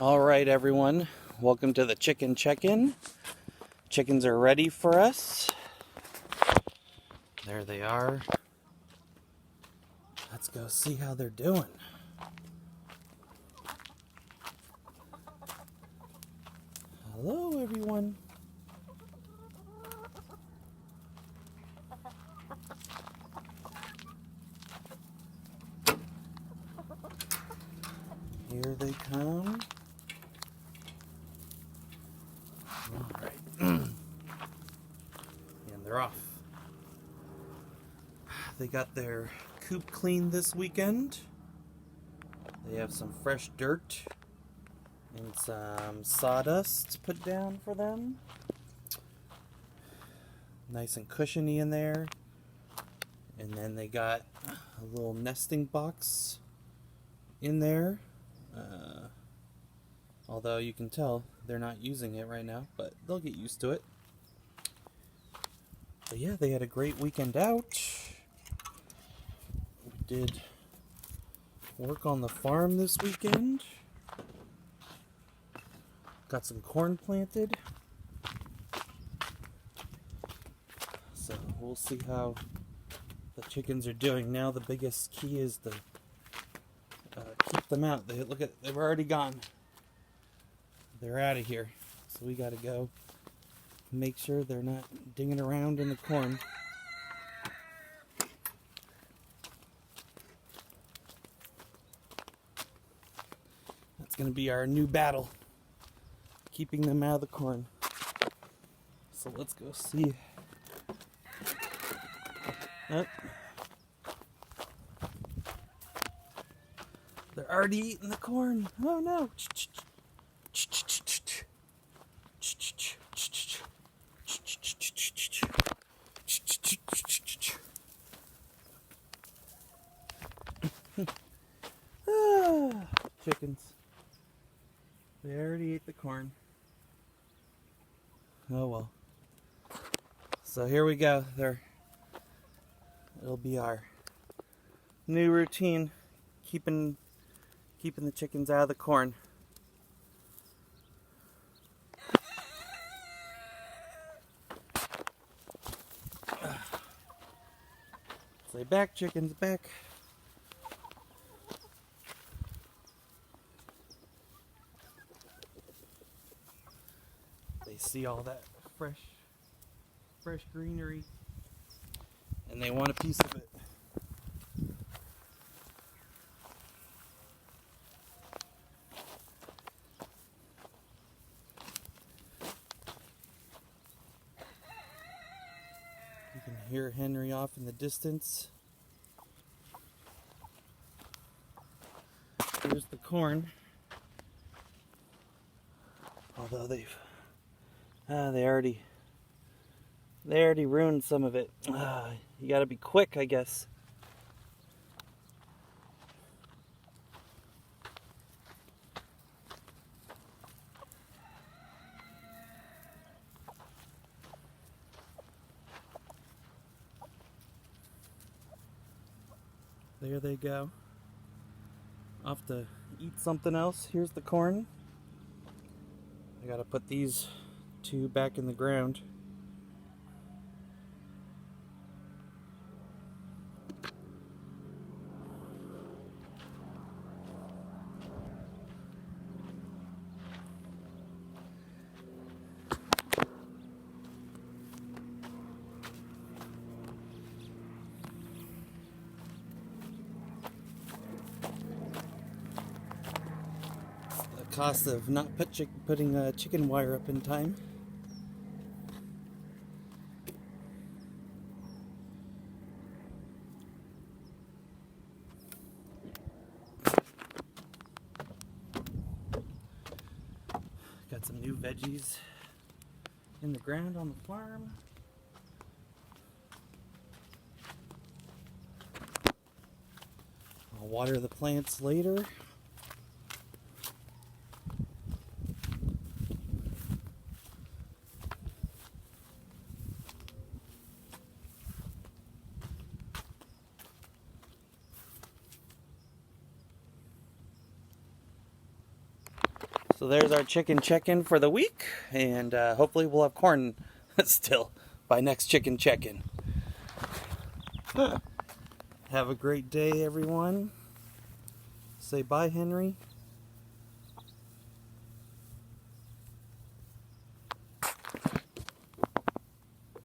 All right, everyone. Welcome to the chicken check-in. Chickens are ready for us. There they are. Let's go see how they're doing. Hello, everyone. Here they come. All right. And they're off. They got their coop cleaned this weekend. They have some fresh dirt and some sawdust put down for them. Nice and cushiony in there. And then they got a little nesting box in there. Although you can tell they're not using it right now, but they'll get used to it. But yeah, they had a great weekend out. We did work on the farm this weekend. Got some corn planted. So we'll see how the chickens are doing. Now the biggest key is to keep them out. They've already gone. They're out of here. So we gotta go make sure they're not dinging around in the corn. That's gonna be our new battle. Keeping them out of the corn. So let's go see. Oh. They're already eating the corn. Oh no. Chickens. They already ate the corn. Oh well. So here we go. It'll be our new routine, keeping the chickens out of the corn. Say back, chickens, back. They see all that fresh greenery, and they want a piece of it. You can hear Henry off in the distance. Here's the corn. Although they already ruined some of it. You gotta be quick, I guess. There they go. Off to eat something else. Here's the corn. I gotta put these two back in the ground. Cost of not putting chicken wire up in time. Got some new veggies in the ground on the farm. I'll water the plants later. So there's our chicken check-in for the week, and hopefully we'll have corn still by next chicken check-in. Have a great day, everyone. Say bye, Henry.